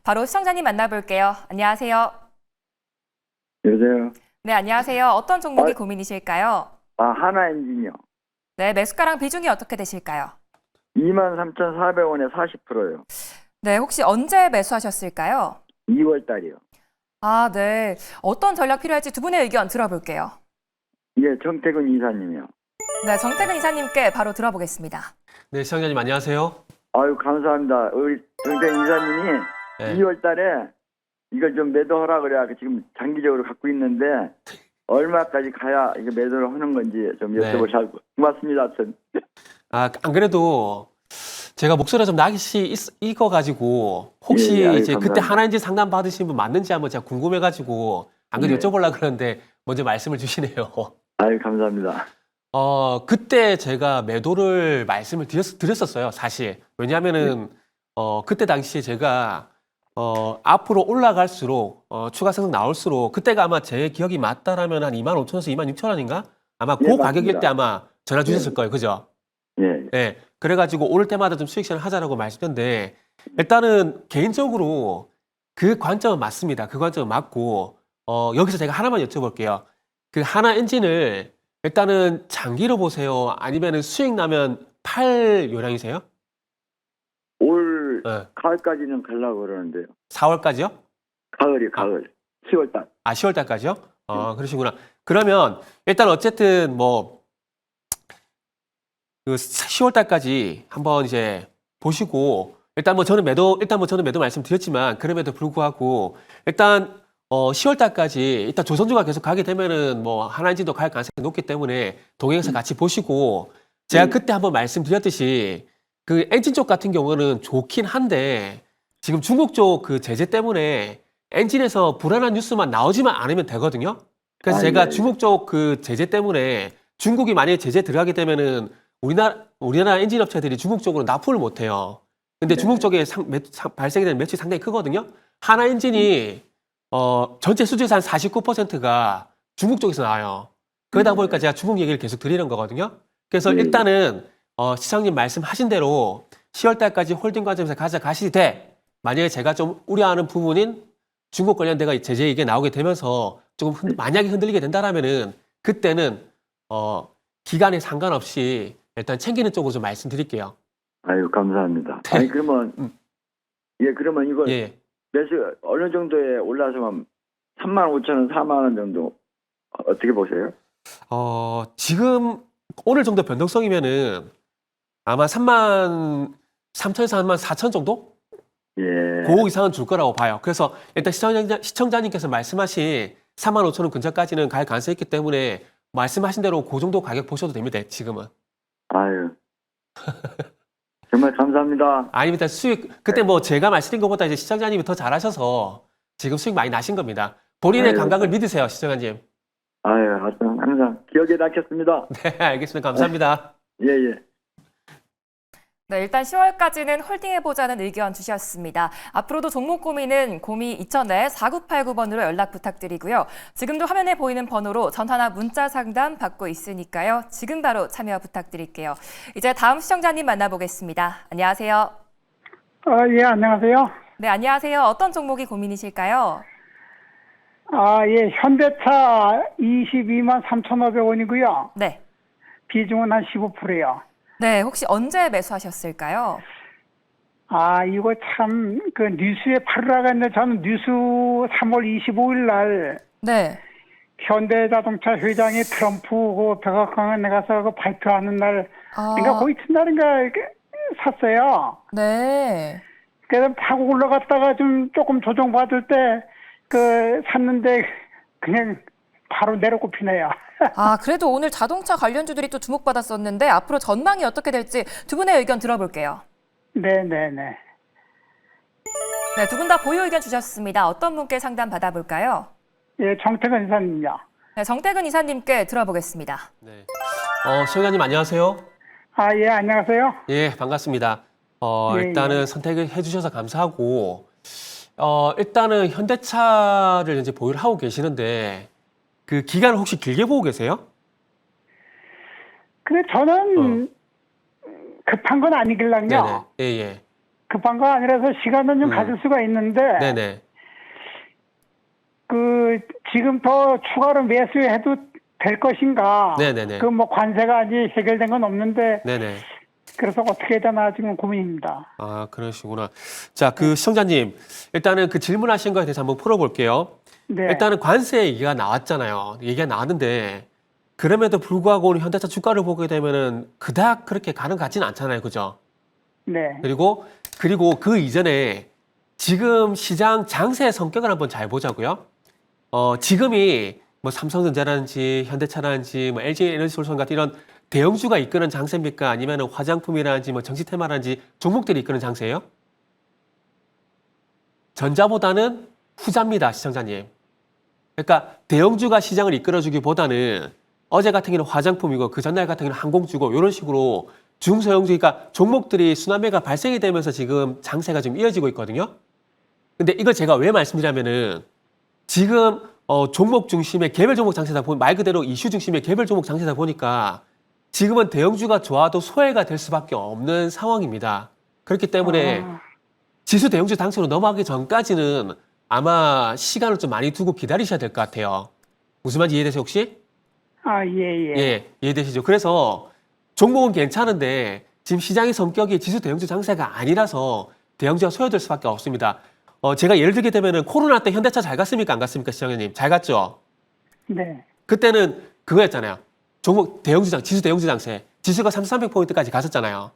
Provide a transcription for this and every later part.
바로 시청자님 만나볼게요. 안녕하세요. 여보세요? 네, 안녕하세요. 어떤 종목이 아, 고민이실까요? 하나엔진이요. 네, 매수가랑 비중이 어떻게 되실까요? 23,400원에 40%요. 네, 혹시 언제 매수하셨을까요? 2월 달이요. 아, 네. 어떤 전략 필요할지 두 분의 의견 들어볼게요. 예, 정태근 이사님이요. 네, 정태근 이사님께 바로 들어보겠습니다. 네, 시청자님 안녕하세요. 아유, 감사합니다. 우리 정태근 이사님이 네. 2월 달에 이걸 좀 매도하라 그래야 지금 장기적으로 갖고 있는데 얼마까지 가야 이거 매도를 하는 건지 좀 네. 여쭤보시고. 고맙습니다. 전. 안 그래도 제가 목소리가 좀 nak이 익어가지고 혹시 예, 아유, 이제 그때 감사합니다. 하나인지 상담 받으신 분 맞는지 한번 제가 궁금해가지고 안 그래도 네. 여쭤보려고 그러는데 먼저 말씀을 주시네요. 아유, 감사합니다. 그때 제가 매도를 말씀을 드렸었어요, 사실. 왜냐하면은, 그때 당시에 제가, 앞으로 올라갈수록, 추가 상승 나올수록, 그때가 아마 제 기억이 맞다라면 한 25,000원에서 26,000원인가? 아마 예, 그 맞습니다. 가격일 때 아마 전화 주셨을 거예요, 그죠? 예. 네. 그래가지고 오를 때마다 좀 수익 실현 하자라고 말씀드렸는데, 일단은 개인적으로 그 관점은 맞습니다. 그 관점은 맞고, 여기서 제가 하나만 여쭤볼게요. 그 하나 엔진을 일단은 장기로 보세요? 아니면은 수익 나면 팔 요량이세요? 올 네. 가을까지는 가려고 그러는데요. 4월까지요? 가을. 10월 달. 10월 달까지요? 그러시구나. 그러면 일단 어쨌든 뭐 그 10월 달까지 한번 이제 보시고 일단 뭐 저는 매도 말씀드렸지만 그럼에도 불구하고 일단 10월 달까지 일단 조선주가 계속 가게 되면은 뭐 하나인지도 갈 가능성이 높기 때문에 동행해서 같이 보시고 제가 그때 한번 말씀드렸듯이 그 엔진 쪽 같은 경우는 좋긴 한데 지금 중국 쪽 그 제재 때문에 엔진에서 불안한 뉴스만 나오지만 않으면 되거든요. 그래서 제가 예. 중국 쪽 그 제재 때문에 중국이 만약에 제재 들어가게 되면은 우리나라 엔진 업체들이 중국 쪽으로 납품을 못 해요. 근데 네. 중국 쪽에 발생이 되는 매출이 상당히 크거든요. 하나 엔진이 전체 수주에서 한 49%가 중국 쪽에서 나와요. 그러다 네. 보니까 제가 중국 얘기를 계속 드리는 거거든요. 그래서 네. 일단은 시장님 말씀하신 대로 10월 달까지 홀딩 관점에서 가시되 만약에 제가 좀 우려하는 부분인 중국 관련돼가 제재 이게 나오게 되면서 조금 만약에 흔들리게 된다라면은 그때는 기간에 상관없이 일단 챙기는 쪽으로 좀 말씀드릴게요. 아유, 감사합니다. 네. 아니, 그러면, 그러면 이걸 예. 매수 어느 정도에 올라서면 35,000원, 4만원 정도 어떻게 보세요? 지금 오늘 정도 변동성이면은 아마 33,000에서 34,000 정도? 예. 그 이상은 줄 거라고 봐요. 그래서 일단 시청자님께서 말씀하신 45,000원 근처까지는 갈 가능성이 있기 때문에 말씀하신 대로 그 정도 가격 보셔도 됩니다. 지금은. 아유. 정말 감사합니다. 아닙니다. 수익 그때 뭐 제가 말씀드린 것보다 이제 시청자님이 더 잘하셔서 지금 수익 많이 나신 겁니다. 본인의 아유. 감각을 믿으세요, 시청자님. 아유, 하여튼 항상 기억에 낳겠습니다. 네, 알겠습니다. 감사합니다. 예, 예. 네, 일단 10월까지는 홀딩해보자는 의견 주셨습니다. 앞으로도 종목 고민은 02-2000-4989번으로 연락 부탁드리고요. 지금도 화면에 보이는 번호로 전화나 문자 상담 받고 있으니까요. 지금 바로 참여 부탁드릴게요. 이제 다음 시청자님 만나보겠습니다. 안녕하세요. 예, 안녕하세요. 네, 안녕하세요. 어떤 종목이 고민이실까요? 예, 현대차 22만 3,500원이고요. 네. 비중은 한 15%요. 네, 혹시 언제 매수하셨을까요? 이거 참, 그 뉴스에 팔으라고 했는데 저는 뉴스 3월 25일 날 네. 현대자동차 회장이 트럼프 그 백악관에 가서 그 발표하는 날, 아, 그러니까 거의 첫날인가 이렇게 샀어요. 네. 그래서 타고 올라갔다가 좀 조금 조정받을 때 샀는데 그냥 바로 내려꼽히네요. 그래도 오늘 자동차 관련주들이 또 주목받았었는데 앞으로 전망이 어떻게 될지 두 분의 의견 들어볼게요. 네네네. 네, 두 분 다 보유 의견 주셨습니다. 어떤 분께 상담 받아볼까요? 예, 정태근 이사님요. 네, 정태근 이사님께 들어보겠습니다. 네. 시청자님 안녕하세요. 예, 안녕하세요. 예, 반갑습니다. 예, 일단은 선택을 해주셔서 감사하고, 일단은 현대차를 이제 보유를 하고 계시는데, 그 기간을 혹시 길게 보고 계세요? 근데 저는 급한 건 아니길랑요. 네네. 예, 예. 급한 거 아니라서 시간은 좀 가질 수가 있는데 네네. 그 지금 더 추가로 매수해도 될 것인가? 네네네. 그 뭐 관세가 아직 해결된 건 없는데 네네. 그래서 어떻게 해야 되나 지금 고민입니다. 아, 그러시구나. 자, 그 시청자님, 일단은 그 질문하신 거에 대해서 한번 풀어볼게요. 네. 일단은 관세 얘기가 나왔잖아요. 얘기가 나왔는데, 그럼에도 불구하고 오늘 현대차 주가를 보게 되면은 그닥 그렇게 가는 것 같지는 않잖아요. 그죠? 네. 그리고 그 이전에 지금 시장 장세의 성격을 한번 잘 보자고요. 지금이 뭐 삼성전자라든지 현대차라든지 뭐 LG에너지솔루션 같은 이런 대형주가 이끄는 장세입니까? 아니면 화장품이라든지 뭐 정치테마라든지 종목들이 이끄는 장세예요? 전자보다는 후자입니다, 시청자님. 그러니까 대형주가 시장을 이끌어주기보다는 어제 같은 경우는 화장품이고 그 전날 같은 경우는 항공주고 이런 식으로 중소형주, 그러니까 종목들이 순환매가 발생이 되면서 지금 장세가 좀 이어지고 있거든요. 근데 이걸 제가 왜 말씀드리냐면은 지금 종목 중심의 개별 종목 장세다 보니 말 그대로 이슈 중심의 개별 종목 장세다 보니까 지금은 대형주가 좋아도 소외가 될 수밖에 없는 상황입니다. 그렇기 때문에 지수 대형주 당수로 넘어가기 전까지는 아마 시간을 좀 많이 두고 기다리셔야 될 것 같아요. 무슨 말인지 이해되세요 혹시? 아, 예, 예. 예, 이해되시죠? 그래서 종목은 괜찮은데 지금 시장의 성격이 지수 대형주 장세가 아니라서 대형주가 소외될 수밖에 없습니다. 제가 예를 들게 되면은 코로나 때 현대차 잘 갔습니까? 안 갔습니까? 시장님 잘 갔죠? 네. 그때는 그거였잖아요. 종목 지수 대형주 장세. 지수가 3,300포인트까지 갔었잖아요.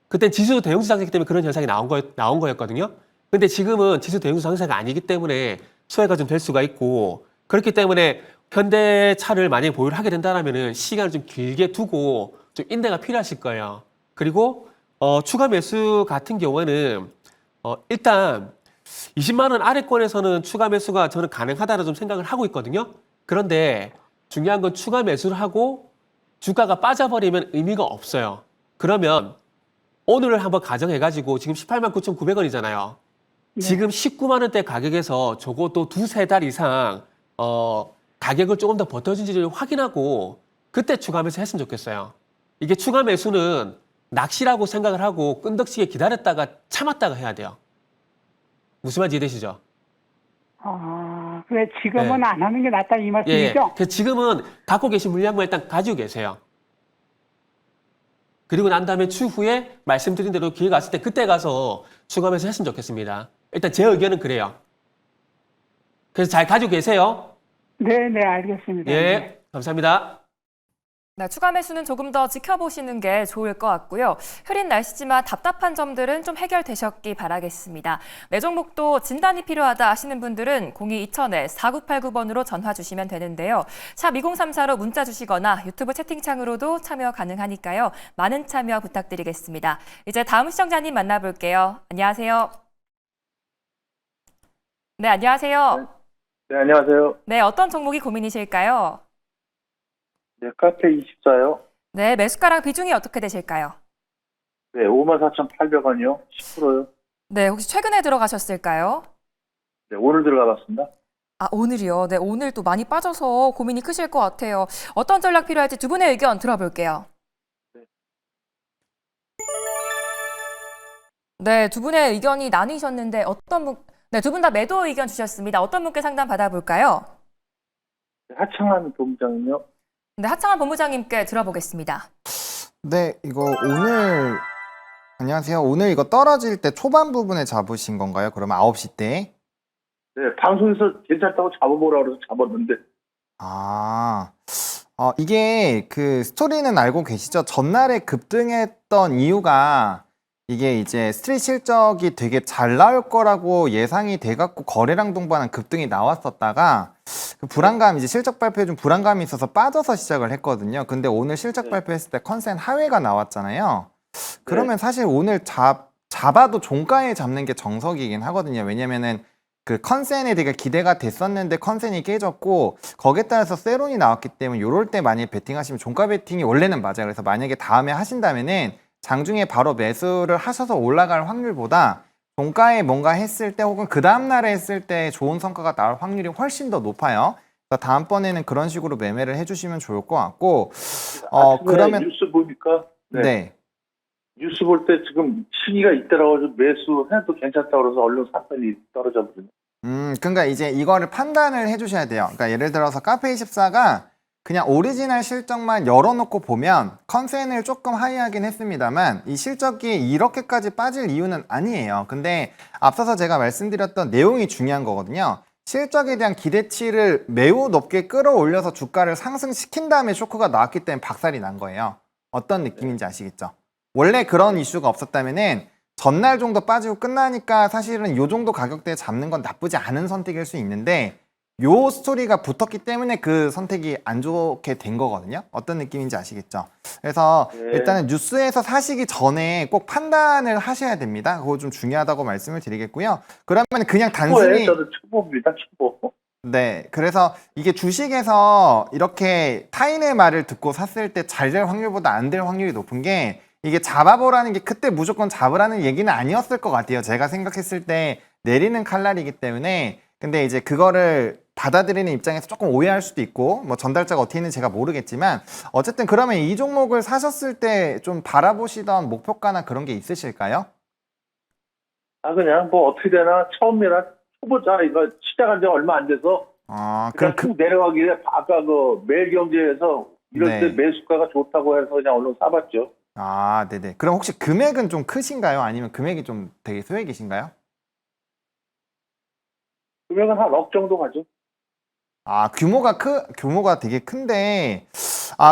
그때 지수 대형주 장세기 때문에 그런 현상이 나온 거였거든요. 근데 지금은 지수 대형주 장세가 아니기 때문에 소외가 좀 될 수가 있고, 그렇기 때문에 현대차를 만약에 보유를 하게 된다면은 시간을 좀 길게 두고 좀 인내가 필요하실 거예요. 그리고 추가 매수 같은 경우에는 일단 20만 원 아래권에서는 추가 매수가 저는 가능하다고 좀 생각을 하고 있거든요. 그런데 중요한 건 추가 매수를 하고 주가가 빠져버리면 의미가 없어요. 그러면 오늘을 한번 가정해가지고 지금 18만 9,900원이잖아요. 네. 지금 19만 원대 가격에서 적어도 두세 달 이상 가격을 조금 더 버텨준지를 확인하고 그때 추가 매수 했으면 좋겠어요. 이게 추가 매수는 낚시라고 생각을 하고 끈덕지게 기다렸다가 참았다가 해야 돼요. 무슨 말인지 이해되시죠? 아, 그래 지금은 네. 안 하는 게 낫다 이 예, 말씀이죠? 그래서 지금은 갖고 계신 물량만 일단 가지고 계세요. 그리고 난 다음에 추후에 말씀드린 대로 기회가 왔을 때 그때 가서 추가 매수 했으면 좋겠습니다. 일단 제 의견은 그래요. 그래서 잘 가지고 계세요. 네, 네, 알겠습니다. 예, 네. 감사합니다. 네, 추가 매수는 조금 더 지켜보시는 게 좋을 것 같고요. 흐린 날씨지만 답답한 점들은 좀 해결되셨기 바라겠습니다. 내 종목도 진단이 필요하다 하시는 분들은 02-2000-4989번으로 전화 주시면 되는데요. 샵 2034로 문자 주시거나 유튜브 채팅창으로도 참여 가능하니까요. 많은 참여 부탁드리겠습니다. 이제 다음 시청자님 만나볼게요. 안녕하세요. 네, 안녕하세요. 네, 안녕하세요. 네, 어떤 종목이 고민이실까요? 네, 카페 24요. 네, 매수가랑 비중이 어떻게 되실까요? 네, 54,800원이요. 10%요. 네, 혹시 최근에 들어가셨을까요? 네, 오늘 들어가 봤습니다. 아, 오늘이요. 네, 오늘 또 많이 빠져서 고민이 크실 것 같아요. 어떤 전략 필요할지 두 분의 의견 들어볼게요. 네, 두 분의 의견이 나뉘셨는데 네, 두 분 다 매도 의견 주셨습니다. 어떤 분께 상담 받아볼까요? 네, 하창한 본부장님요. 네, 하창한 본부장님께 들어보겠습니다. 네, 이거 오늘 안녕하세요. 오늘 이거 떨어질 때 초반 부분에 잡으신 건가요? 그러면 9시 때? 네, 방송에서 괜찮다고 잡아보라 그래서 잡았는데. 아, 이게 그 스토리는 알고 계시죠? 전날에 급등했던 이유가 이게 이제 스트릿 실적이 되게 잘 나올 거라고 예상이 돼갖고 거래량 동반한 급등이 나왔었다가 그 불안감, 이제 실적 발표에 좀 불안감이 있어서 빠져서 시작을 했거든요. 근데 오늘 실적 네. 발표했을 때 컨센 하회가 나왔잖아요. 그러면 사실 오늘 잡아도 종가에 잡는 게 정석이긴 하거든요. 왜냐면은 그 컨센에 되게 기대가 됐었는데 컨센이 깨졌고 거기에 따라서 세론이 나왔기 때문에 요럴 때 만약에 베팅하시면 종가 베팅이 원래는 맞아요. 그래서 만약에 다음에 하신다면은 장중에 바로 매수를 하셔서 올라갈 확률보다 종가에 뭔가 했을 때 혹은 그 다음날에 했을 때 좋은 성과가 나올 확률이 훨씬 더 높아요. 그래서 다음번에는 그런 식으로 매매를 해주시면 좋을 것 같고 아침에 그러면 뉴스 보니까 네. 뉴스 볼 때 지금 시기가 이때라고 좀 매수해도 괜찮다고 그래서 얼른 샀더니 떨어져 버리네. 그러니까 이제 이거를 판단을 해주셔야 돼요. 그러니까 예를 들어서 카페24가 그냥 오리지널 실적만 열어놓고 보면 컨센을 조금 하이하긴 했습니다만 이 실적이 이렇게까지 빠질 이유는 아니에요. 근데 앞서서 제가 말씀드렸던 내용이 중요한 거거든요. 실적에 대한 기대치를 매우 높게 끌어올려서 주가를 상승시킨 다음에 쇼크가 나왔기 때문에 박살이 난 거예요. 어떤 느낌인지 아시겠죠? 원래 그런 이슈가 없었다면은 전날 정도 빠지고 끝나니까 사실은 요 정도 가격대에 잡는 건 나쁘지 않은 선택일 수 있는데 요 스토리가 붙었기 때문에 그 선택이 안 좋게 된 거거든요. 어떤 느낌인지 아시겠죠? 그래서 네. 일단은 뉴스에서 사시기 전에 꼭 판단을 하셔야 됩니다. 그거 좀 중요하다고 말씀을 드리겠고요. 그러면 그냥 단순히 저도 초보입니다. 초보. 네, 그래서 이게 주식에서 이렇게 타인의 말을 듣고 샀을 때 잘 될 확률보다 안 될 확률이 높은 게 이게 잡아보라는 게 그때 무조건 잡으라는 얘기는 아니었을 것 같아요. 제가 생각했을 때 내리는 칼날이기 때문에. 근데 이제 그거를 받아들이는 입장에서 조금 오해할 수도 있고 뭐 전달자가 어떻게 있는지 제가 모르겠지만 어쨌든 그러면 이 종목을 사셨을 때 좀 바라보시던 목표가나 그런 게 있으실까요? 그냥 뭐 어떻게 되나 처음이라 초보자 이거 시작한 지 얼마 안 돼서 그럼 그냥 쭉 내려가길래 아까 그 매일경제에서 이럴 네. 때 매수가가 좋다고 해서 그냥 얼른 사봤죠. 네네. 그럼 혹시 금액은 좀 크신가요? 아니면 금액이 좀 되게 소액이신가요? 금액은 한 억 정도 가죠. 규모가 되게 큰데,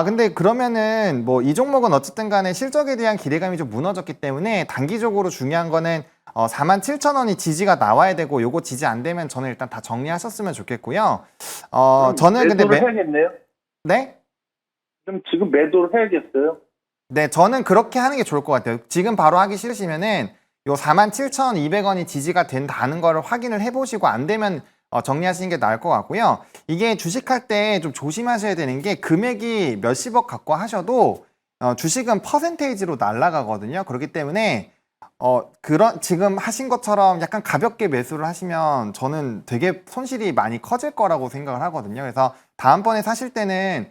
근데 그러면은 뭐 이 종목은 어쨌든 간에 실적에 대한 기대감이 좀 무너졌기 때문에 단기적으로 중요한 거는 47,000원이 지지가 나와야 되고 요거 지지 안 되면 저는 일단 다 정리하셨으면 좋겠고요. 저는 근데 매도를 해야겠네요. 네? 그럼 지금 매도를 해야겠어요. 네, 저는 그렇게 하는 게 좋을 것 같아요. 지금 바로 하기 싫으시면은 요 47,200원이 지지가 된다는 거를 확인을 해보시고 안 되면 정리하시는 게 나을 것 같고요. 이게 주식할 때 좀 조심하셔야 되는 게 금액이 몇십억 갖고 하셔도 주식은 퍼센테이지로 날아가거든요. 그렇기 때문에 지금 하신 것처럼 약간 가볍게 매수를 하시면 저는 되게 손실이 많이 커질 거라고 생각을 하거든요. 그래서 다음번에 사실 때는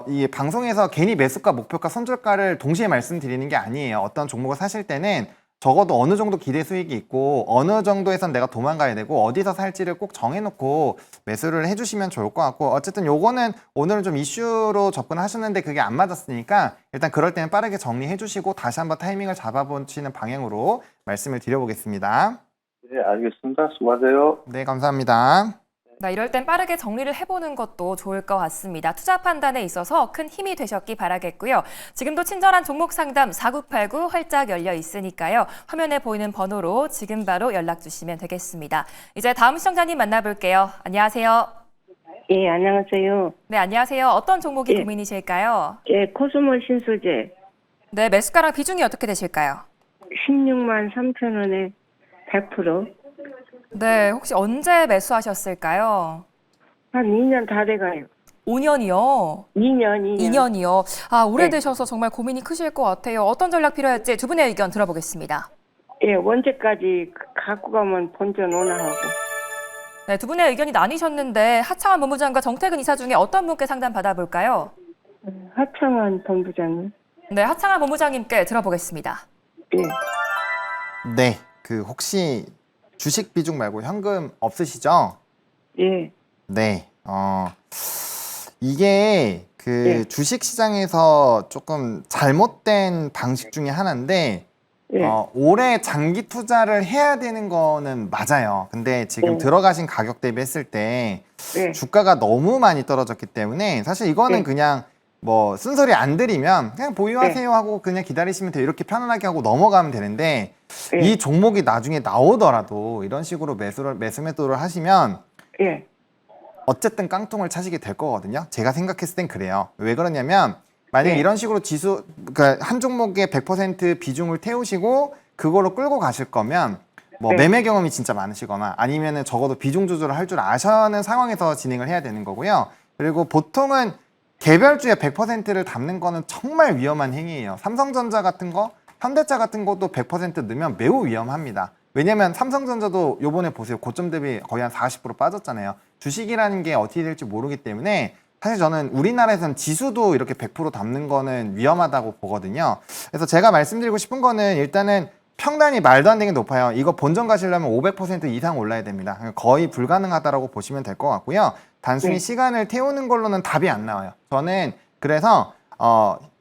이 방송에서 괜히 매수가, 목표가, 손절가를 동시에 말씀드리는 게 아니에요. 어떤 종목을 사실 때는 적어도 어느 정도 기대 수익이 있고 어느 정도에선 내가 도망가야 되고 어디서 살지를 꼭 정해놓고 매수를 해주시면 좋을 것 같고 어쨌든 요거는 오늘은 좀 이슈로 접근하셨는데 그게 안 맞았으니까 일단 그럴 때는 빠르게 정리해 주시고 다시 한번 타이밍을 잡아보시는 방향으로 말씀을 드려보겠습니다. 네, 알겠습니다. 수고하세요. 네, 감사합니다. 네, 이럴 땐 빠르게 정리를 해보는 것도 좋을 것 같습니다. 투자 판단에 있어서 큰 힘이 되셨기 바라겠고요. 지금도 친절한 종목 상담 4989 활짝 열려 있으니까요. 화면에 보이는 번호로 지금 바로 연락 주시면 되겠습니다. 이제 다음 시청자님 만나볼게요. 안녕하세요. 예, 안녕하세요. 네, 안녕하세요. 어떤 종목이 예. 고민이실까요? 예, 코스모 신소재 네, 매수가랑 비중이 어떻게 되실까요? 16만 3천 원에 100%. 네, 혹시 언제 매수하셨을까요? 한 2년 다 돼가요. 5년이요. 2년. 2년이요. 오래되셔서 정말 고민이 크실 것 같아요. 어떤 전략 필요할지 두 분의 의견 들어보겠습니다. 예, 언제까지 갖고 가면 본전 오나 하고. 네, 두 분의 의견이 나뉘셨는데 하창환 본부장과 정태근 이사 중에 어떤 분께 상담 받아볼까요? 하창환 본부장님. 네, 하창환 본부장님께 들어보겠습니다. 예, 네, 혹시 주식 비중 말고 현금 없으시죠? 예, 네, 이게 예. 주식 시장에서 조금 잘못된 방식 중에 하나인데, 예. 올해 장기 투자를 해야 되는 거는 맞아요. 근데 지금 예. 들어가신 가격 대비 했을 때 예. 주가가 너무 많이 떨어졌기 때문에 사실 이거는 예. 그냥 뭐 쓴소리 안 드리면 그냥 보유하세요 하고 그냥 기다리시면 돼요. 이렇게 편안하게 하고 넘어가면 되는데 예. 이 종목이 나중에 나오더라도 이런 식으로 매도를 하시면 예, 어쨌든 깡통을 차시게 될 거거든요. 제가 생각했을 땐 그래요. 왜 그러냐면 만약에 네. 이런 식으로 그러니까 한 종목에 100% 비중을 태우시고 그걸로 끌고 가실 거면 뭐 네. 매매 경험이 진짜 많으시거나 아니면은 적어도 비중 조절을 할 줄 아시는 상황에서 진행을 해야 되는 거고요. 그리고 보통은 개별주에 100%를 담는 거는 정말 위험한 행위예요. 삼성전자 같은 거, 현대차 같은 것도 100% 넣으면 매우 위험합니다. 왜냐면 삼성전자도 요번에 보세요. 고점 대비 거의 한 40% 빠졌잖아요. 주식이라는 게 어떻게 될지 모르기 때문에 사실 저는 우리나라에선 지수도 이렇게 100% 담는 거는 위험하다고 보거든요. 그래서 제가 말씀드리고 싶은 거는 일단은 평단이 말도 안 되게 높아요. 이거 본전 가시려면 500% 이상 올라야 됩니다. 거의 불가능하다라고 보시면 될 것 같고요. 단순히 네. 시간을 태우는 걸로는 답이 안 나와요. 저는 그래서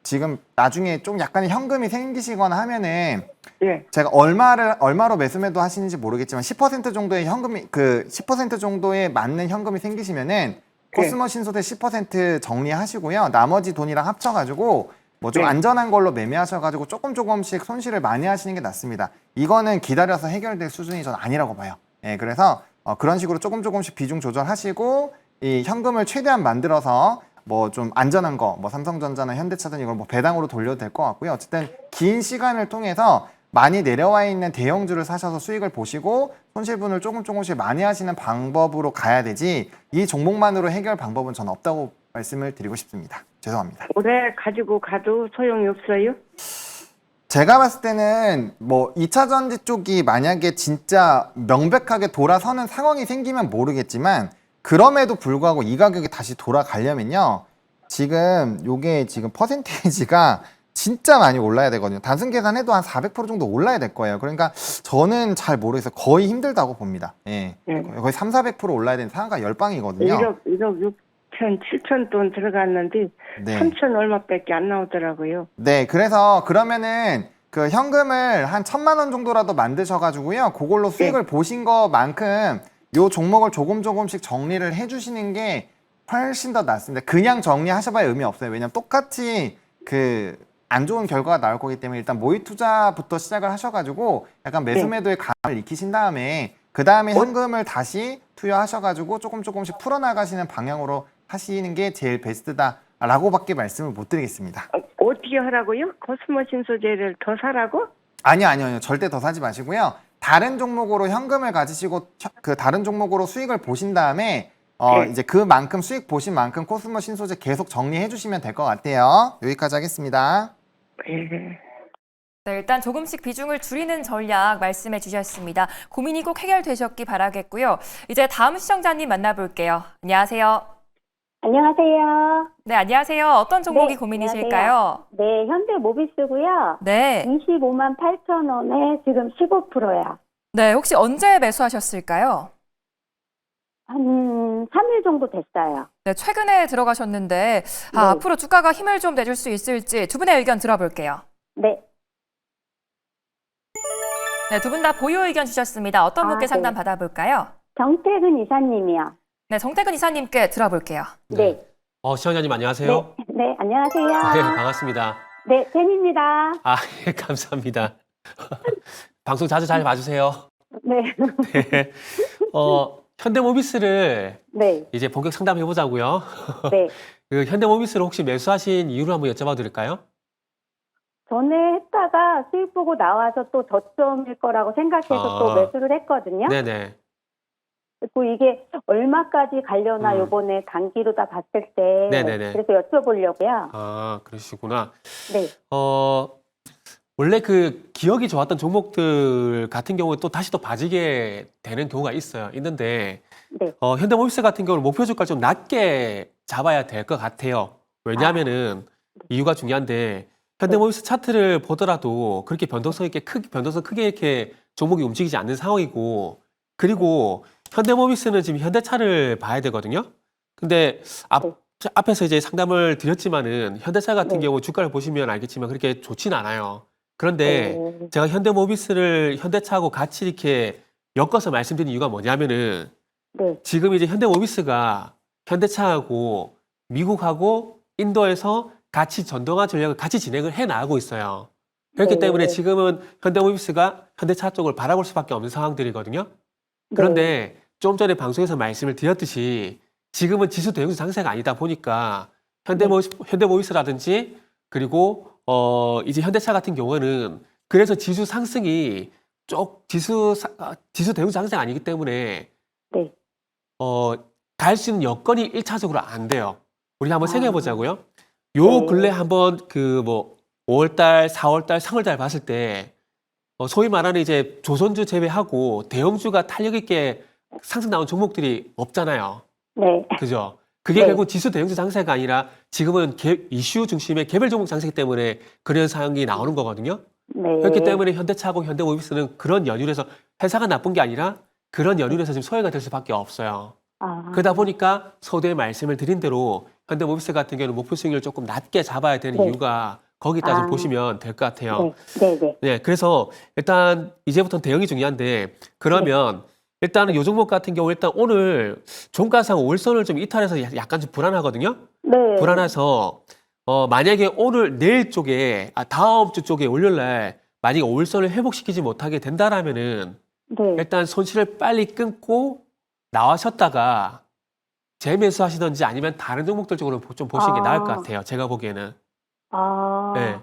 지금 나중에 좀 약간의 현금이 생기시거나 하면은 예. 제가 얼마로 매수 매도 하시는지 모르겠지만 10% 정도의 현금이 10% 정도에 맞는 현금이 생기시면은 코스모 신소재 10% 정리하시고요. 나머지 돈이랑 합쳐가지고 뭐 좀 네. 안전한 걸로 매매하셔가지고 조금씩 손실을 많이 하시는 게 낫습니다. 이거는 기다려서 해결될 수준이 전 아니라고 봐요. 예, 그래서 그런 식으로 조금씩 비중 조절하시고 이 현금을 최대한 만들어서 뭐 좀 안전한 거, 뭐 삼성전자나 현대차든 이걸 뭐 배당으로 돌려도 될 것 같고요. 어쨌든 긴 시간을 통해서 많이 내려와 있는 대형주를 사셔서 수익을 보시고 손실분을 조금씩 많이 하시는 방법으로 가야 되지 이 종목만으로 해결 방법은 전 없다고 말씀을 드리고 싶습니다. 죄송합니다. 오래 가지고 가도 소용이 없어요? 제가 봤을 때는 뭐 2차 전지 쪽이 만약에 진짜 명백하게 돌아서는 상황이 생기면 모르겠지만 그럼에도 불구하고 이 가격이 다시 돌아가려면요. 지금 요게 지금 퍼센테이지가 진짜 많이 올라야 되거든요. 단순 계산해도 한 400% 정도 올라야 될 거예요. 그러니까 저는 잘 모르겠어요. 거의 힘들다고 봅니다. 예. 거의 300~400% 올라야 되는 상한가 10방이거든요. 1억 6천, 7천 돈 들어갔는데 네. 3천 얼마밖에 안 나오더라고요. 네, 그래서 그러면은 그 현금을 한 1,000만 원 정도라도 만드셔가지고요. 그걸로 수익을 보신 것만큼 요 종목을 조금씩 정리를 해주시는 게 훨씬 더 낫습니다. 그냥 정리하셔봐야 의미 없어요. 왜냐면 똑같이 그 안 좋은 결과가 나올 거기 때문에 일단 모의 투자부터 시작을 하셔가지고 약간 매수 매도의 감을 익히신 다음에 그 다음에 현금을 다시 투여하셔가지고 조금씩 풀어나가시는 방향으로 하시는 게 제일 베스트다라고밖에 말씀을 못 드리겠습니다. 어떻게 하라고요? 코스모 신소재를 더 사라고? 아니요. 절대 더 사지 마시고요. 다른 종목으로 현금을 가지시고 그 다른 종목으로 수익을 보신 다음에 네. 이제 그만큼 수익 보신 만큼 코스모 신소재 계속 정리해 주시면 될 것 같아요. 여기까지 하겠습니다. 예. 네, 일단 조금씩 비중을 줄이는 전략 말씀해 주셨습니다. 고민이 꼭 해결되셨기 바라겠고요. 이제 다음 시청자님 만나볼게요. 안녕하세요. 안녕하세요. 네, 안녕하세요. 어떤 종목이 네, 고민이실까요? 네, 현대모비스고요. 네. 25만 8천 원에 지금 15%야. 네, 혹시 언제 매수하셨을까요? 한 3일 정도 됐어요. 네, 최근에 들어가셨는데 네. 앞으로 주가가 힘을 좀 내줄 수 있을지 두 분의 의견 들어볼게요. 네. 네, 두 분 다 보유 의견 주셨습니다. 어떤 분께 네. 상담 받아볼까요? 정태근 이사님이요. 네, 정태근 이사님께 들어볼게요. 네. 시청자님 안녕하세요. 네, 안녕하세요. 네, 반갑습니다. 네, 팬입니다. 예, 감사합니다. 방송 자주 잘 봐주세요. 네. 네. 현대모비스를 네. 이제 본격 상담해보자고요. 네. 그 현대모비스를 혹시 매수하신 이유를 한번 여쭤봐도 될까요? 전에 했다가 수익 보고 나와서 또 저점일 거라고 생각해서 또 매수를 했거든요. 네네. 그리고 이게 얼마까지 가려나 요번에 단기로 다 봤을 때. 네네네. 그래서 여쭤보려고요. 그러시구나. 네. 원래 그 기억이 좋았던 종목들 같은 경우에 또 다시 또 빠지게 되는 경우가 있는데, 네. 현대모비스 같은 경우는 목표 주가를 좀 낮게 잡아야 될 것 같아요. 왜냐하면은 이유가 중요한데, 현대모비스 차트를 보더라도 그렇게 변동성 크게 이렇게 종목이 움직이지 않는 상황이고, 그리고 현대모비스는 지금 현대차를 봐야 되거든요. 근데 앞에서 이제 상담을 드렸지만은 현대차 같은 경우 주가를 보시면 알겠지만 그렇게 좋진 않아요. 그런데 제가 현대모비스를 현대차하고 같이 이렇게 엮어서 말씀드린 이유가 뭐냐면은 지금 이제 현대모비스가 현대차하고 미국하고 인도에서 같이 전동화 전략을 같이 진행을 해 나가고 있어요. 그렇기 때문에 지금은 현대모비스가 현대차 쪽을 바라볼 수밖에 없는 상황들이거든요. 그런데 좀 전에 방송에서 말씀을 드렸듯이 지금은 지수 대형주 장세가 아니다 보니까 현대모비스라든지 그리고 이제 현대차 같은 경우는 그래서 지수 상승이 지수 대형주 장세가 아니기 때문에 갈 수 있는 여건이 1차적으로 안 돼요. 우리 한번 생각해 보자고요. 요 근래 한번 5월달, 4월달, 3월달 봤을 때 소위 말하는 이제 조선주 제외하고 대형주가 탄력 있게 상승 나온 종목들이 없잖아요. 네. 그죠? 그게 네. 결국 지수 대형주 장세가 아니라 지금은 이슈 중심의 개별 종목 장세기 때문에 그런 상황이 나오는 거거든요. 네. 그렇기 때문에 현대차하고 현대모비스는 그런 연율에서 회사가 나쁜 게 아니라 그런 연율에서 지금 소외가 될 수밖에 없어요. 아, 그러다 보니까 서두에 말씀을 드린 대로 현대모비스 같은 경우는 목표 수익률을 조금 낮게 잡아야 되는 네. 이유가 거기다 좀 아. 보시면 될 것 같아요. 네, 네, 네. 네, 그래서 일단 이제부터는 대응이 중요한데 그러면 일단은 요 종목 같은 경우 일단 오늘 종가상 5일선을 좀 이탈해서 약간 좀 불안하거든요. 네. 불안해서 만약에 오늘 내일 쪽에 다음 주 쪽에 월요일 날 만약에 5일선을 회복시키지 못하게 된다라면은 네. 일단 손실을 빨리 끊고 나와셨다가 재매수하시든지 아니면 다른 종목들 쪽으로 좀 보시는 게 나을 것 같아요. 제가 보기에는. 아, 네.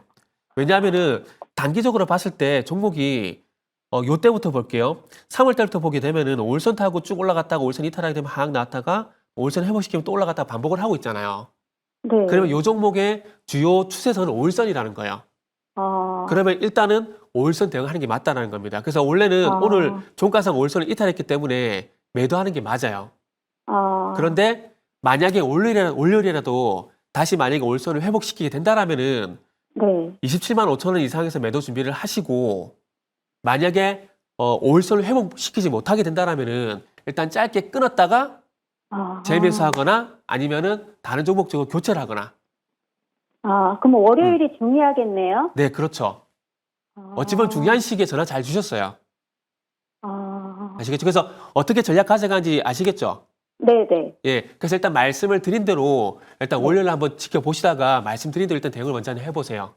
왜냐하면은 단기적으로 봤을 때 종목이 요 때부터 볼게요. 3월 달부터 보게 되면은 5일선 타고 쭉 올라갔다가 5일선 이탈하게 되면 하락 나왔다가 5일선 회복시키면 또 올라갔다가 반복을 하고 있잖아요. 네. 그러면 요 종목의 주요 추세선은 5일선이라는 거예요. 아, 그러면 일단은 5일선 대응하는 게 맞다는 겁니다. 그래서 원래는 아. 오늘 종가상 5일선을 이탈했기 때문에 매도하는 게 맞아요. 아, 그런데 만약에 월요일이라도 다시 만약에 5일선을 회복시키게 된다라면은 네. 27만 5천 원 이상에서 매도 준비를 하시고 만약에 5일선을 회복시키지 못하게 된다라면은 일단 짧게 끊었다가 아, 재매수하거나 아니면은 다른 종목 쪽으로 교체를 하거나. 아, 그럼 월요일이 중요하겠네요. 네, 그렇죠. 아, 어찌 보면 중요한 시기에 전화 잘 주셨어요. 아, 아시겠죠? 그래서 어떻게 전략 가져가는지 아시겠죠? 네, 네. 예. 그래서 일단 말씀을 드린 대로 일단 월요일 한번 지켜보시다가 말씀드린 대로 일단 대응을 먼저 해보세요.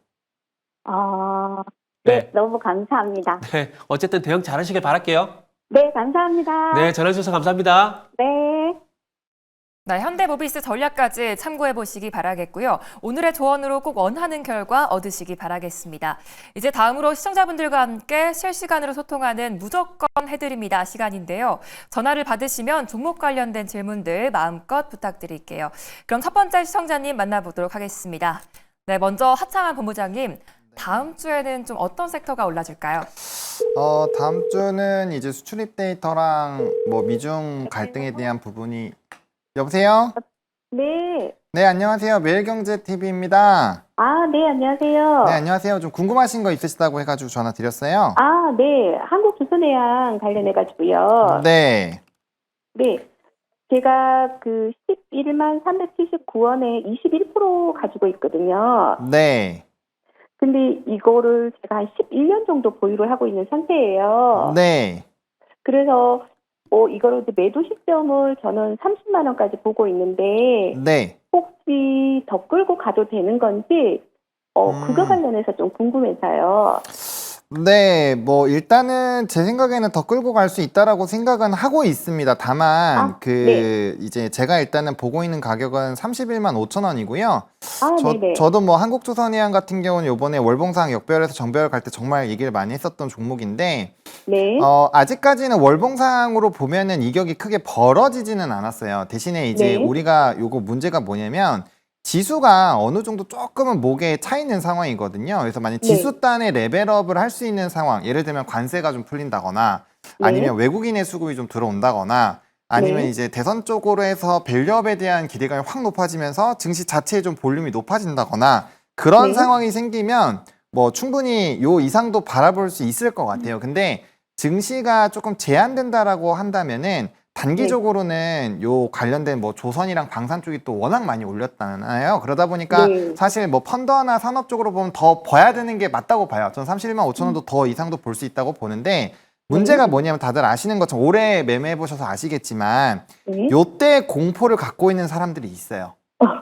아, 네, 네. 너무 감사합니다. 네. 어쨌든 대응 잘 하시길 바랄게요. 네, 감사합니다. 네. 전화 주셔서 감사합니다. 네. 네, 현대모비스 전략까지 참고해 보시기 바라겠고요. 오늘의 조언으로 꼭 원하는 결과 얻으시기 바라겠습니다. 이제 다음으로 시청자분들과 함께 실시간으로 소통하는 무조건 해드립니다 시간인데요. 전화를 받으시면 종목 관련된 질문들 마음껏 부탁드릴게요. 그럼 첫 번째 시청자님 만나보도록 하겠습니다. 네, 먼저 하창한 본부장님, 다음 주에는 좀 어떤 섹터가 올라줄까요? 다음 주는 이제 수출입 데이터랑 뭐 미중 갈등에 대한 부분이 여보세요? 네. 네, 안녕하세요. 매일경제TV입니다. 아, 네, 안녕하세요. 네, 안녕하세요. 좀 궁금하신 거 있으시다고 해가지고 전화 드렸어요. 아, 네. 한국조선해양 관련해가지고요. 네. 네. 제가 그 11만 379원에 21% 가지고 있거든요. 네. 근데 이거를 제가 한 11년 정도 보유를 하고 있는 상태예요. 네. 그래서 이거를 이제 매도 시점을 저는 30만 원까지 보고 있는데 네. 혹시 더 끌고 가도 되는 건지 그거 관련해서 좀 궁금해서요. 네, 뭐 일단은 제 생각에는 더 끌고 갈 수 있다라고 생각은 하고 있습니다. 다만 네. 이제 제가 일단은 보고 있는 가격은 31만 5천 원이고요. 아, 네네. 저도 뭐 한국조선해양 같은 경우는 요번에 월봉상 역별에서 정별 갈 때 정말 얘기를 많이 했었던 종목인데 네. 아직까지는 월봉상으로 보면은 이격이 크게 벌어지지는 않았어요. 대신에 이제 네. 우리가 요거 문제가 뭐냐면 지수가 어느 정도 조금은 목에 차 있는 상황이거든요. 그래서 만약 네. 지수단의 레벨업을 할 수 있는 상황, 예를 들면 관세가 좀 풀린다거나 네. 아니면 외국인의 수급이 좀 들어온다거나 아니면 네. 이제 대선 쪽으로 해서 밸류업에 대한 기대감이 확 높아지면서 증시 자체의 좀 볼륨이 높아진다거나 그런 네. 상황이 생기면 뭐 충분히 요 이상도 바라볼 수 있을 것 같아요. 근데 증시가 조금 제한된다라고 한다면은 단기적으로는 요 관련된 뭐 조선이랑 방산 쪽이 또 워낙 많이 올렸잖아요. 그러다 보니까 네. 사실 뭐 펀더나 산업 쪽으로 보면 더 봐야 되는 게 맞다고 봐요. 전 31만 5천 원도 더 이상도 볼 수 있다고 보는데 문제가 뭐냐면 다들 아시는 것처럼 올해 매매해 보셔서 아시겠지만 네. 요때 공포를 갖고 있는 사람들이 있어요.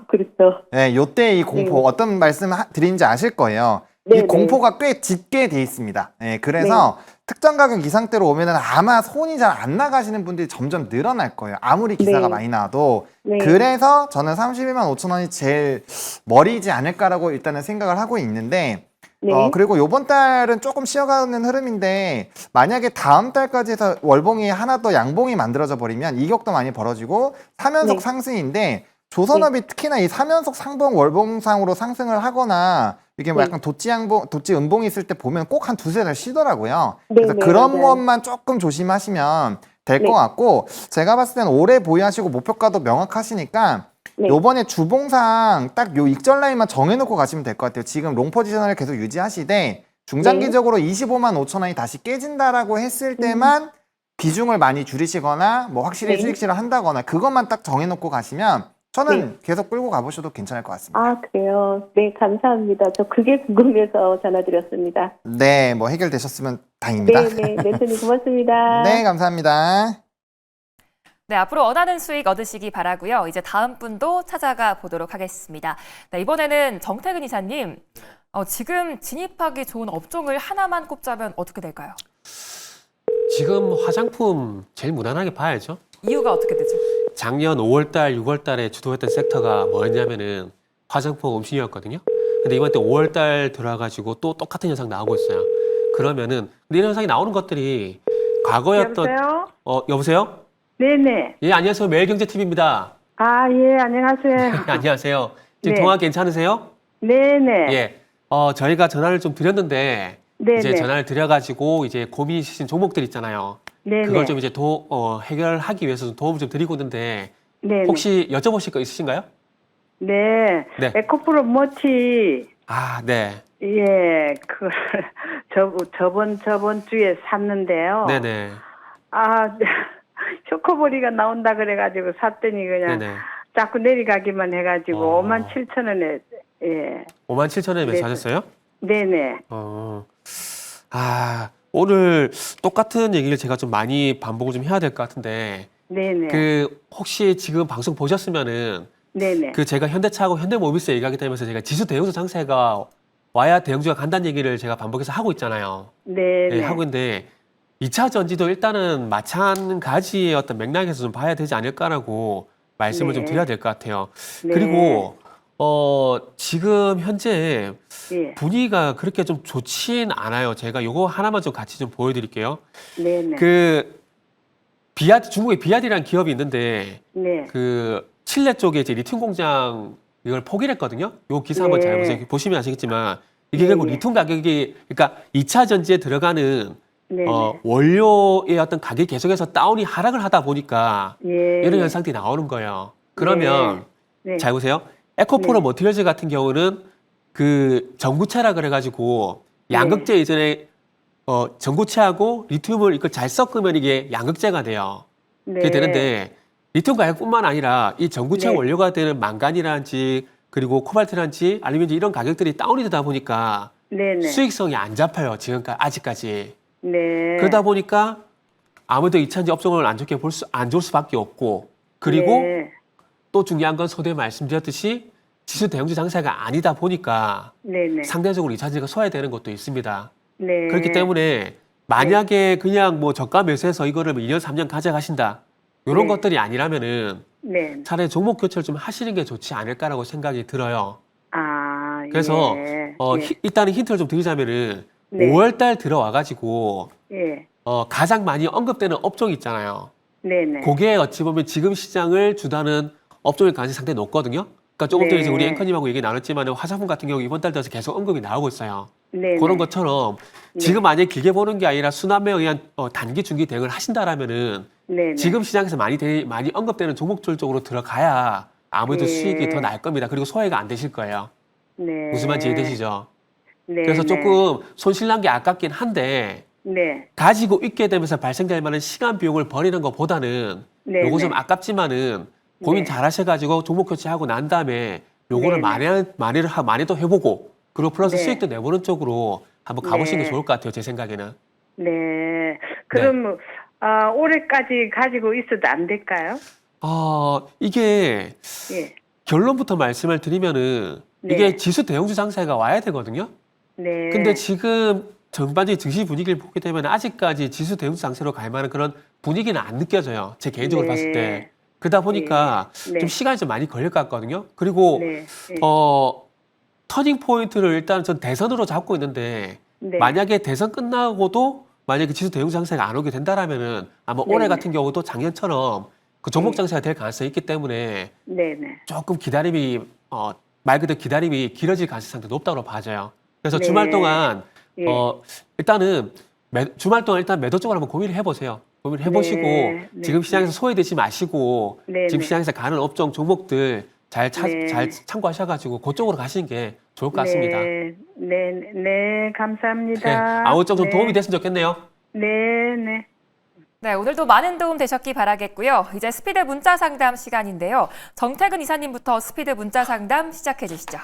그렇죠. 네, 요때 이 공포 네. 어떤 말씀 드린지 아실 거예요. 네, 이 네. 공포가 꽤 짙게 돼 있습니다. 네, 그래서 특정 가격 이상대로 오면은 아마 손이 잘 안 나가시는 분들이 점점 늘어날 거예요. 아무리 기사가 네. 많이 나와도. 네. 그래서 저는 31만 5천 원이 제일 머리지 않을까라고 일단은 생각을 하고 있는데 네. 그리고 요번 달은 조금 쉬어가는 흐름인데 만약에 다음 달까지 해서 월봉이 하나 더 양봉이 만들어져 버리면 이격도 많이 벌어지고 3연속 네. 상승인데 조선업이 특히나 이 3연속 상봉 월봉상으로 상승을 하거나 이게 뭐 네. 약간 도치 음봉이 있을 때 보면 꼭 한 두세 달 쉬더라고요. 네, 그래서 네, 그런 맞아요. 것만 조금 조심하시면 될 것 네. 같고 제가 봤을 때는 오래 보유하시고 목표가도 명확하시니까 네. 요번에 주봉상 딱 요 익절 라인만 정해놓고 가시면 될 것 같아요. 지금 롱 포지션을 계속 유지하시되 중장기적으로 25만 5천 원이 다시 깨진다라고 했을 때만 비중을 많이 줄이시거나 뭐 확실히 네. 수익 실현 한다거나 그것만 딱 정해놓고 가시면 저는 계속 끌고 가보셔도 괜찮을 것 같습니다. 아, 그래요. 네, 감사합니다. 저 그게 궁금해서 전화드렸습니다. 네, 뭐 해결되셨으면 다행입니다. 네, 네. 멘토님 고맙습니다. 네, 감사합니다. 네, 앞으로 원하는 수익 얻으시기 바라고요. 이제 다음 분도 찾아가 보도록 하겠습니다. 네, 이번에는 정태근 이사님, 지금 진입하기 좋은 업종을 하나만 꼽자면 어떻게 될까요? 지금 화장품 제일 무난하게 봐야죠. 이유가 어떻게 되죠? 작년 5월달, 6월달에 주도했던 섹터가 뭐였냐면은 화장품 음식이었거든요. 근데 이번 때 5월달 들어와가지고 또 똑같은 현상 나오고 있어요. 그러면은 근데 이런 현상이 나오는 것들이 과거였던 여보세요? 여보세요? 네네. 예, 안녕하세요. 매일경제TV입니다. 아, 예, 안녕하세요. 안녕하세요. 지금 네. 통화 괜찮으세요? 네네. 예. 저희가 전화를 좀 드렸는데 네네. 이제 전화를 드려가지고 이제 고민이신 종목들 있잖아요. 네네. 그걸 좀 이제 해결하기 위해서 좀 도움을 좀 드리고 있는데 네네. 혹시 여쭤보실 거 있으신가요? 네. 네. 에코프로 모티, 아, 네. 예, 저번 주에 샀는데요. 네네. 아, 초코보리가 나온다 그래가지고 샀더니 그냥 네네. 자꾸 내려가기만 해가지고 어. 57,000원에, 예. 57,000원에 네. 매수하셨어요? 네네. 오늘 똑같은 얘기를 제가 좀 많이 반복을 좀 해야 될 것 같은데 네네. 혹시 지금 방송 보셨으면은 네네. 제가 현대차하고 현대모비스 얘기하게 되면서 제가 지수 대형주 장세가 와야 대형주가 간다는 얘기를 제가 반복해서 하고 있잖아요. 네네. 예, 하고 있는데 2차 전지도 일단은 마찬가지의 어떤 맥락에서 좀 봐야 되지 않을까라고 말씀을 좀 네. 드려야 될 것 같아요. 네. 그리고 지금 현재 예. 분위기가 그렇게 좀 좋진 않아요. 제가 요거 하나만 좀 같이 좀 보여드릴게요. 네네. 중국의 비아디라는 기업이 있는데 네. 칠레 쪽에 이제 리튬 공장 이걸 포기를 했거든요. 요 기사 한번 네. 잘 보세요. 보시면 아시겠지만 이게 네, 결국 네. 리튬 가격이 그러니까 2차 전지에 들어가는 네네. 원료의 어떤 가격이 계속해서 다운이 하락을 하다 보니까 예. 이런 현상들이 나오는 거예요. 그러면 네. 잘 보세요. 에코프로 네. 머티리얼즈 같은 경우는 전구체라 그래가지고 네. 양극재 이전에 전구체하고 리튬을 이걸 잘 섞으면 이게 양극재가 돼요. 네. 그게 되는데 리튬 가격뿐만 아니라 이 전구체 네. 원료가 되는 망간이라든지 그리고 코발트라든지 알루미늄 이런 가격들이 다운이 되다 보니까 네네. 수익성이 안 잡혀요. 지금까지 아직까지. 네. 그러다 보니까 아무래도 2차전지 업종을 안 좋을 수밖에 없고 그리고 네. 또 중요한 건 서두에 말씀드렸듯이 지수 대형주 장세가 아니다 보니까 네네. 상대적으로 2차전지가 소화되는 것도 있습니다. 네. 그렇기 때문에 만약에 그냥 뭐 저가 매수해서 이거를 2년, 3년 가져가신다. 이런 네. 것들이 아니라면은 네. 차라리 종목 교체를 좀 하시는 게 좋지 않을까라고 생각이 들어요. 아, 그래서 예. 일단은 힌트를 좀 드리자면은 네. 5월달 들어와가지고 예. 가장 많이 언급되는 업종이 있잖아요. 네네. 그게 어찌 보면 지금 시장을 주도하는 업종일 가능성이 상당히 높거든요. 그러니까 조금 전에 네. 이제 우리 앵커님하고 얘기 나눴지만 화장품 같은 경우 이번 달 들어서 계속 언급이 나오고 있어요. 네네. 그런 것처럼 네. 지금 만약에 길게 보는 게 아니라 순환매에 의한 단기, 중기 대응을 하신다라면은 네네. 지금 시장에서 많이 언급되는 종목들 쪽으로 들어가야 아무래도 네. 수익이 더 날 겁니다. 그리고 소외가 안 되실 거예요. 네. 무슨 말인지 이해되시죠? 네. 그래서 조금 손실난 게 아깝긴 한데 네. 가지고 있게 되면서 발생될 만한 시간 비용을 버리는 것보다는 네. 요거 네. 좀 아깝지만은 고민 네. 잘 하셔가지고 종목 교체하고 난 다음에 요거를 네. 많이도 해보고 그리고 플러스 네. 수익도 내보는 쪽으로 한번 가보시는 네. 게 좋을 것 같아요. 제 생각에는. 네. 그럼 올해까지 가지고 있어도 안 될까요? 이게 예. 결론부터 말씀을 드리면은 네. 이게 지수 대형주 장세가 와야 되거든요. 네. 근데 지금 전반적인 증시 분위기를 보게 되면 아직까지 지수 대형주 장세로 갈 만한 그런 분위기는 안 느껴져요. 제 개인적으로 네. 봤을 때. 그러다 보니까 네. 좀 시간이 좀 많이 걸릴 것 같거든요. 그리고 네. 네. 터닝 포인트를 일단 전 대선으로 잡고 있는데 네. 만약에 대선 끝나고도 만약에 지수 대형주 장세가 안 오게 된다라면은 아마 네. 올해 같은 경우도 작년처럼 그 종목 네. 장세가 될 가능성이 있기 때문에 네네. 조금 기다림이 말 그대로 기다림이 길어질 가능성이 높다고 봐져요. 그래서 네. 주말 동안 예. 일단은 주말 동안 일단 매도 쪽으로 한번 고민을 해보세요. 고민을 해보시고 네. 네. 지금 시장에서 소외되지 마시고 네. 지금 네. 시장에서 가는 업종 종목들 잘 네. 참고하셔가지고 그쪽으로 가시는 게 좋을 것 같습니다. 네, 감사합니다. 네, 아무 좀 네. 도움이 됐으면 좋겠네요. 네. 네, 오늘도 많은 도움 되셨기 바라겠고요. 이제 스피드 문자 상담 시간인데요. 정태근 이사님부터 스피드 문자 상담 시작해 주시죠.